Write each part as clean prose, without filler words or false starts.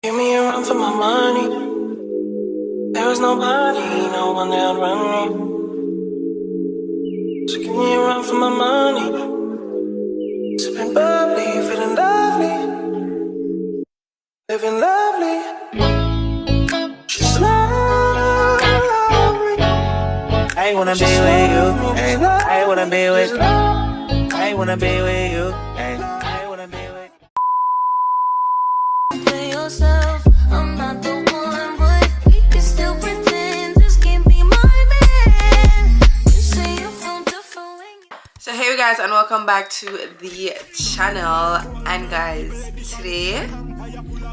Give me a run for my money. There is nobody, no one that run me. So give me a run for my money. Sipping bubbly, feeling lovely, living lovely. She's lovely. I wanna be with you. Ay, I wanna be with. I wanna be with you. Ay, I wanna be with. Play yourself. I'm not the one, but we can still pretend this can't be my man. You say you're from different when you. So hey guys, and welcome back to the channel. And guys, today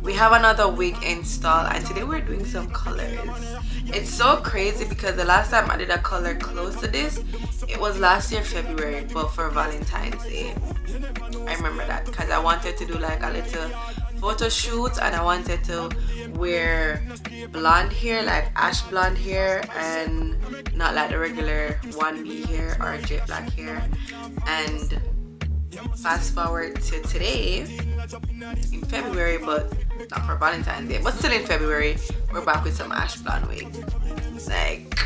we have another wig install, and today we're doing some colors. It's so crazy because the last time I did a color close to this, it was last year February, but for Valentine's Day. I remember that because I wanted to do like a little photo shoot, and I wanted to wear blonde hair, like ash blonde hair, and not like the regular 1B hair or jet black hair. And fast forward to today in February, but not for Valentine's Day, but still in February, we're back with some ash blonde wig. Like,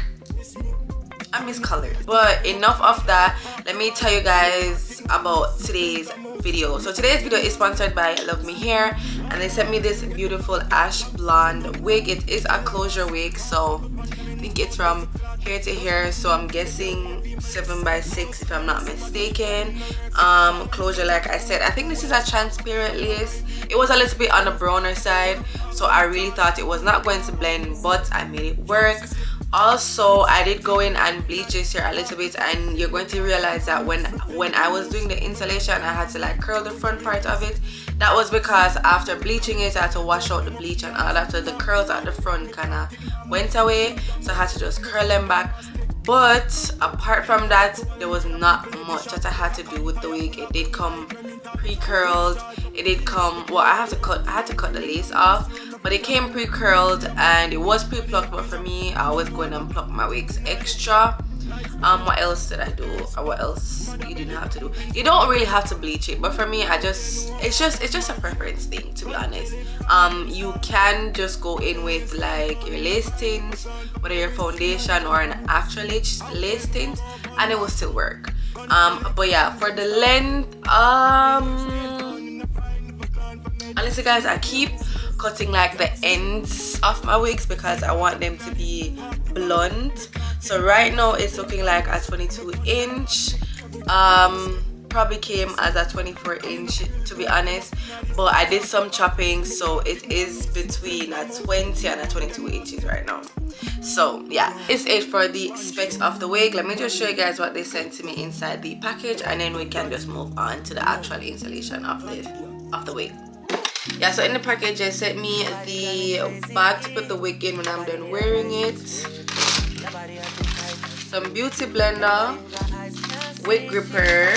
I miss colors. But enough of that, let me tell you guys about today's video. So today's video is sponsored by Luvme Hair, and they sent me this beautiful ash blonde wig. It is a closure wig, so I think it's from hair to hair, so I'm guessing 7x6 if I'm not mistaken. Closure, like I said, I think this is a transparent lace. It was a little bit on the browner side, so I really thought it was not going to blend, but I made it work. Also, I did go in and bleach this hair a little bit, and you're going to realize that when I was doing the installation, I had to like curl the front part of it. That was because after bleaching it, I had to wash out the bleach and all that, so the curls at the front kind of went away, so I had to just curl them back. But apart from that, there was not much that I had to do with the wig. It did come pre-curled. It did come, well, I had to cut the lace off, but it came pre-curled, and it was pre-plucked. But for me, I always go in and pluck my wigs extra. What else did I do, or what else you didn't have to do? You don't really have to bleach it, but for me, it's just a preference thing, to be honest. You can just go in with like your lace tint, whether your foundation or an actual lace tint, and it will still work. But yeah, for the length, honestly guys, I keep cutting like the ends of my wigs because I want them to be blunt. So right now it's looking like a 22 inch. Probably came as a 24 inch, to be honest, but I did some chopping, so it is between a 20 and a 22 inches right now. So yeah, it's it for the specs of the wig. Let me just show you guys what they sent to me inside the package, and then we can just move on to the actual installation of the wig. Yeah, so in the package they sent me the bag to put the wig in when I'm done wearing it, some beauty blender, wig gripper,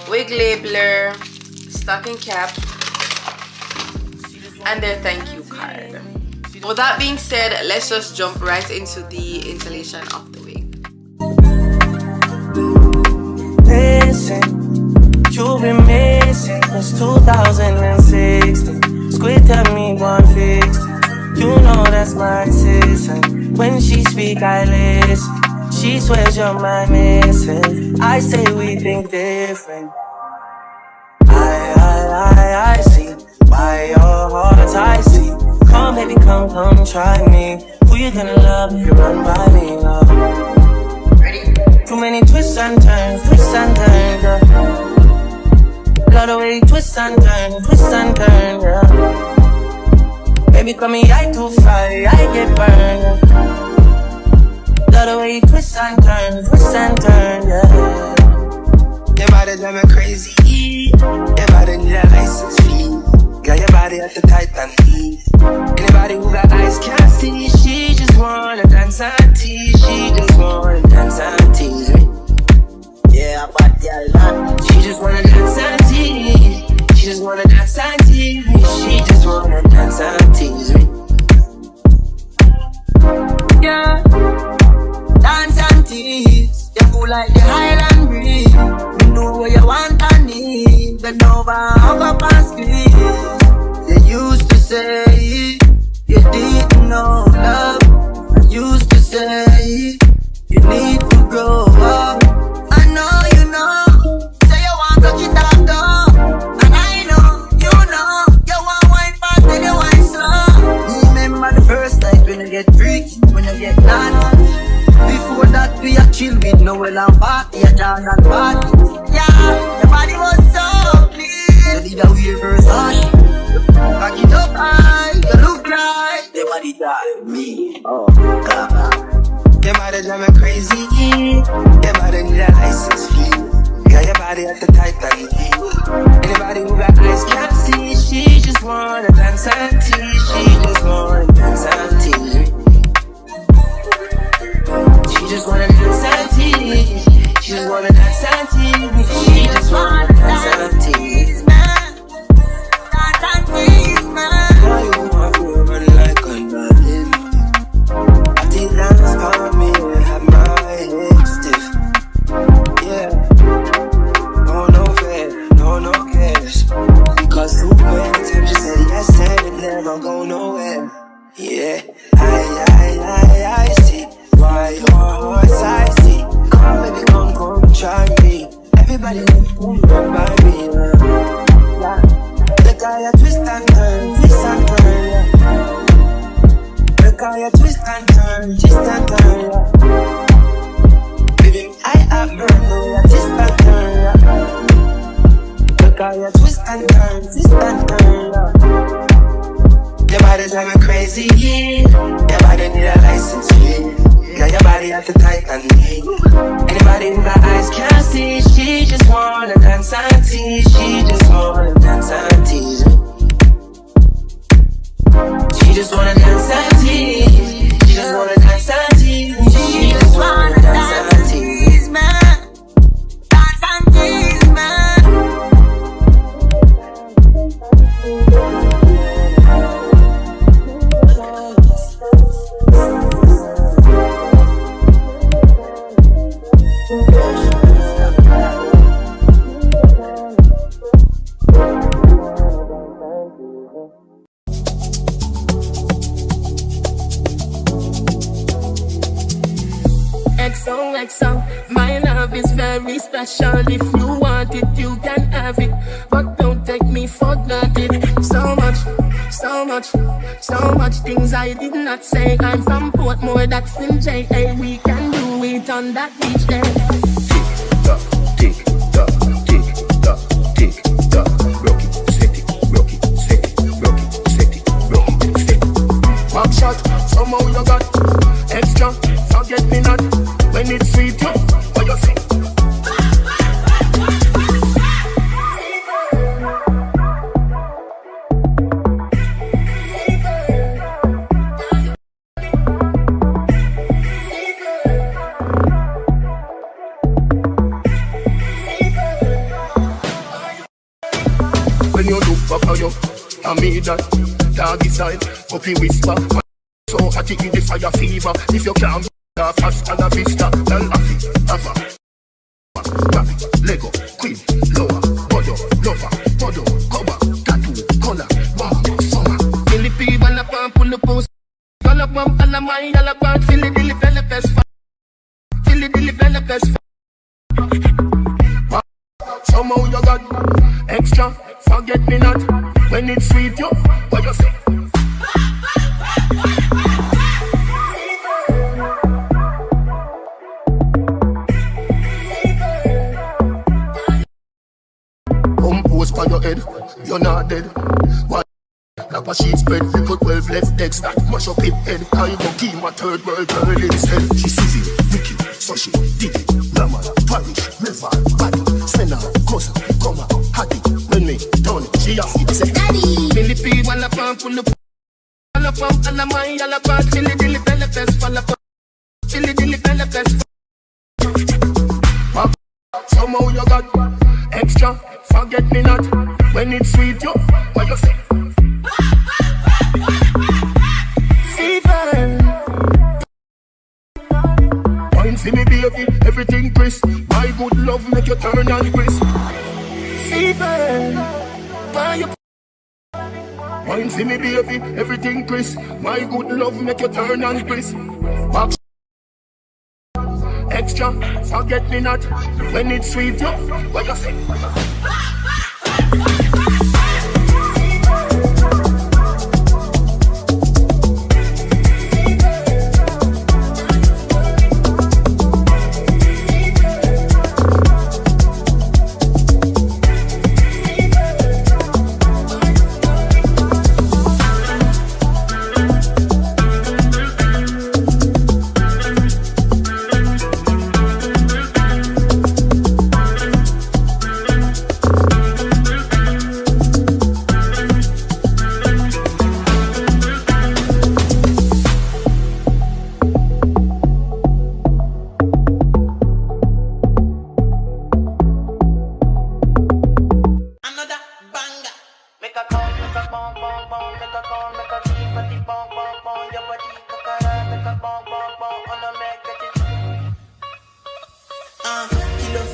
wig labeler, stocking cap, and their thank you card. With that being said, let's just jump right into the installation of the wig. Listen, you've been missing since 2016. Squid tell me 150. You know that's my sister. When she speak, I listen. She swears you're my missus. I say we think different. I see why your heart's I see. Come baby, come try me. Who you gonna love if you run by me, love? Ready? Too many twists and turns, girl. Love the way you twist and turn, girl. Baby, call me I too fly, I get burned. Love the way you twist and turn, yeah. Your body drive me crazy. Your body need a license fee. Got your body at the Titan heat. Anybody who got eyes can't see. She just wanna dance and tease. She just wanna dance and tease me. Yeah, but yeah, she just wanna dance and tease. She just wanna dance and tease me. She just wanna dance and tease me. Yeah, dance and tease. You cool like the Highland breeze. You know what you want and need. Bend over, hug up and squeeze. dance and party. Yeah, your body was so clean. You did a weird Versace. Back it up high, you look like the body die me. Oh, God. Your body drive me crazy. Your body need a license fee. Yeah, your body at the tight and deep. Anybody who got eyes can't see. She just wanna dance and tease. She just wanna dance and tease. She just wanna dance and tease. She just wanna dance and tease. She just wanna dance and tease. Dance and tease, man. Why you want to run like a nothing? After you dance for me, I have my head stiff. Yeah. No fair, no cash. Because too many times you said yes and it never go nowhere. Yeah, I see why your heart's I see. Come baby, come try me. Everybody run by me. Yeah. Look how you twist and turn, yeah. Look how you twist and turn, yeah. Baby, I have you twist and turn, yeah. Look how you twist and turn, yeah. Your body drive me crazy, your body need a license fee. Yeah, your body at the tight and deep. Anybody who got eyes can't see. She just wanna dance and tease. She just wanna dance and tease. She just wanna dance and tease. She just wanna dance and tease. She just wanna dance and tease, man. Dance and tease, man. XOXO, my love is very special. If you want it, you can have it, but don't take me for granted. So much things I did not say. I'm from Portmore, that's in JA. We can do it on that beach there. Tick tock, tick tock, tick tock, rock it, set it, rock it, set it, rock it, set it, rock it, set it. Back shot, somehow you got extra, forget me not. When it's sweet, you, what you say? When you look up at you, I mean that doggy style, puppy whisper. So hot it in the fire fever. If you can't hasta la vista, el afi, ava, rapi, lego, queen, lower, bodo, lover, bodo, cover, tattoo, color, wow, summer. Millie P, wanna pump, pull the post, call up, all of mine, all about, feel it, dilly, belly, best, feel it, dilly, belly, best. Somehow you got extra, forget me not. When it's sweet, you, what you say? Post by your head, you're not dead. Why? Like a sheet spread, you put 12 left decks that mash up hip head. I go keep my third world girl instead. She Susie, Vicky, Soshi, Didi, Rama, Parish, River, Badi, Senna, Cosa, Coma, Hattie. When me done, she asked me, say, Daddy. Millie P, wanna pump, pull up, all of mine, all about, silly dilly belly best, fall up, silly dilly belly best. Somehow you got extra, forget me not. When it's sweet, you, what you say? Fever. Wine for me baby, everything crisp. My good love make you turn and crisp. Fever. Wine for me baby, everything crisp. My good love make you turn and crisp. Back extra, forget me not. When it's sweet, you, what you say?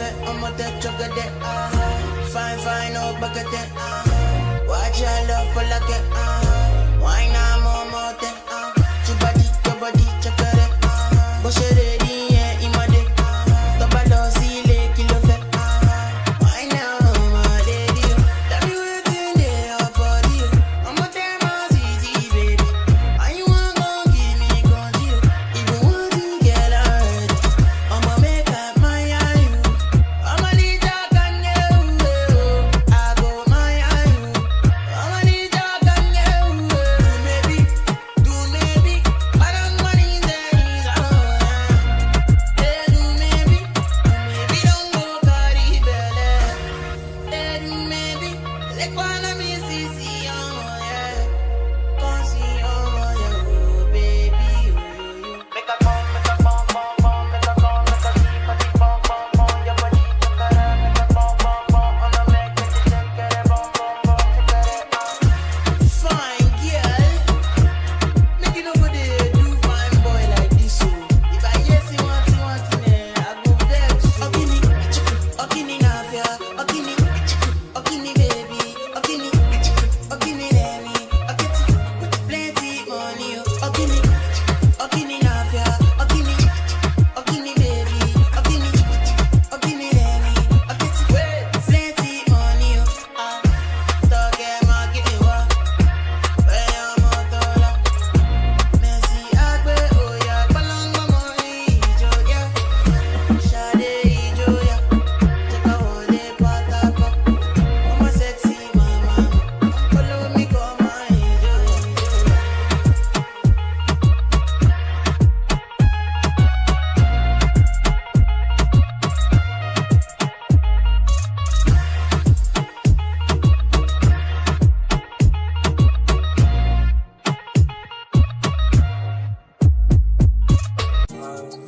fat, I'm a that chocolate. Fine, fine, oh, bucket. Watch your love for like it. Why not more than your body, chocolate. Bush it ready, yeah, in my day. Double see, lake, kilo fat. Why now, my lady? Tell me what's in your body. I'm a damn easy, baby. I want to give me control. Even want to get out. I'ma make up my eye. I'ma need your gun, I go my eye. I'ma need your gun, maybe, do maybe. I don't money there, do maybe don't go carry belly. Do maybe, like one of me see, yeah. Can't see, yeah, baby, make a bomb, make a bomb, make a bomb, make a deep, make a bomb, your body, make a bomb, on a make it, get a bomb, fine girl, make it over there, do fine boy like this, so if I yes you want I go vex. Okini nafia, okini baby, okini let me, plenty money, okini nafia, okini baby, okini let me, plenty money, toge makiwa, weya motola, Messi agbe oya, palanga money, joya, shade joya, take a holiday patako, I'm a sexy mama, follow me come my joya.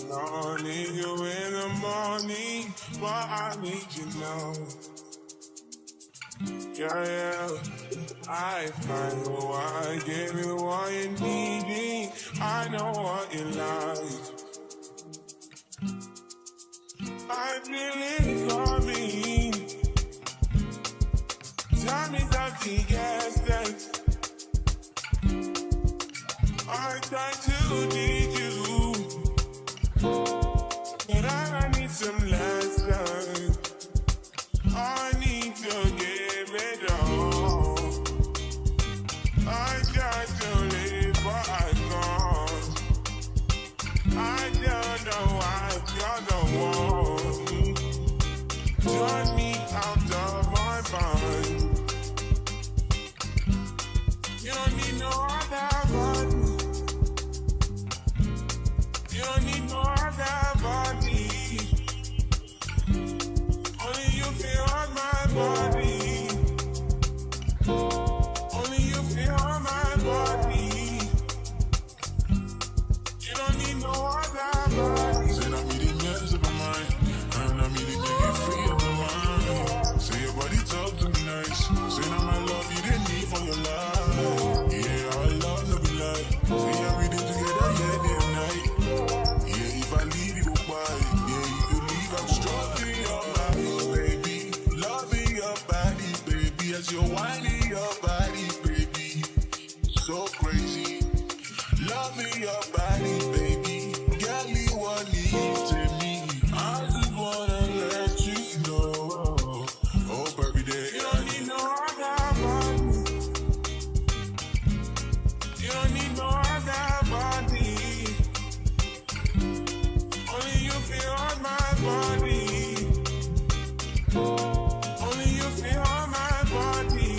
I need you in the morning, but I need you now. Yeah, I find what I give you what you need. I know what you like. I feel it coming. Tell me something, yes, yes. I try to need you, but I need some lessons. I need to give it all. I got to live, but I can't. I don't know why you're the one. Turn me out of my mind. You don't need no other body. You don't need no other body. Only you feel on my body. Only you feel on my body. You don't need no other body. Say I'm eating mess of my mind, and I'm eating you free of my mind. Say your body talk to me nice. Say now my love you didn't need for your life. Yeah, our love no be like. Say I'm reading together, yeah, day and night. Yeah, if I leave you goodbye, yeah, you could leave. I'm stroking your body, baby. Loving your body, baby. As you're whining your body, baby. So crazy. Loving your body, baby. Girl, you want to me. I just wanna let you know. Oh, every day. You don't need no other body. You don't need no other body. Only you feel on my body. Only you feel on my body.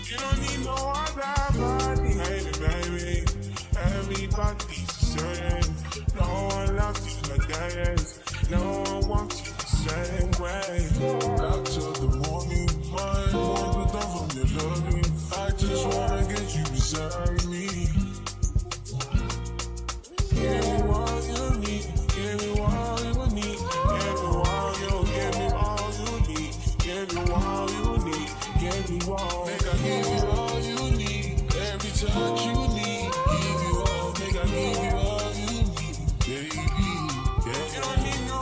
You don't need no other body. Hey, baby, everybody's the same. No one loves you like that. No one wants you the same way. After the morning, my want to come from your loving. I just wanna get you beside me. Give me all you need. Give me all you need. Give me all you. Give me all you need. Give me all you need. Give me all. Make I give you all you need. Every touch you need. Give you all. Make I give you all you need, baby. Yeah. You don't need no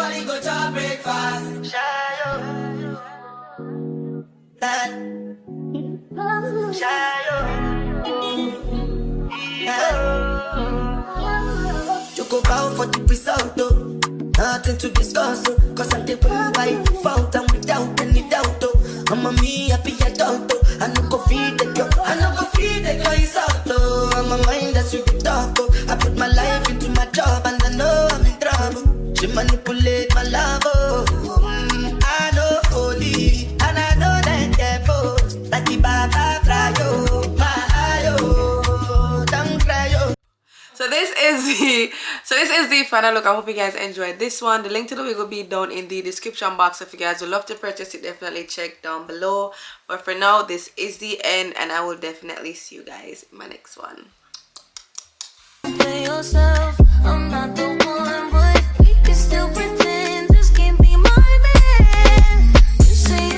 Everybody go to breakfast. Shayo. That. Shayo. You go bow for the result, though. Nothing to discuss, oh. Cause I'm the one by default and without any doubt, oh. I'm a me happy adult, oh. I no go feed the girl, I no go feed the girl, it's out, oh. I'm a mind that's you can talk, oh. I put my life into my job and I know I'm in trouble. She manipulate my love, oh. I know holy, and I know that devil. Like the Baba fly, oh. My eye, oh. Don't cry, oh. So this is the final look. I hope you guys enjoyed this one. The link to the wig will be down in the description box. If you guys would love to purchase it, definitely check down below. But for now, this is the end, and I will definitely see you guys in my next one.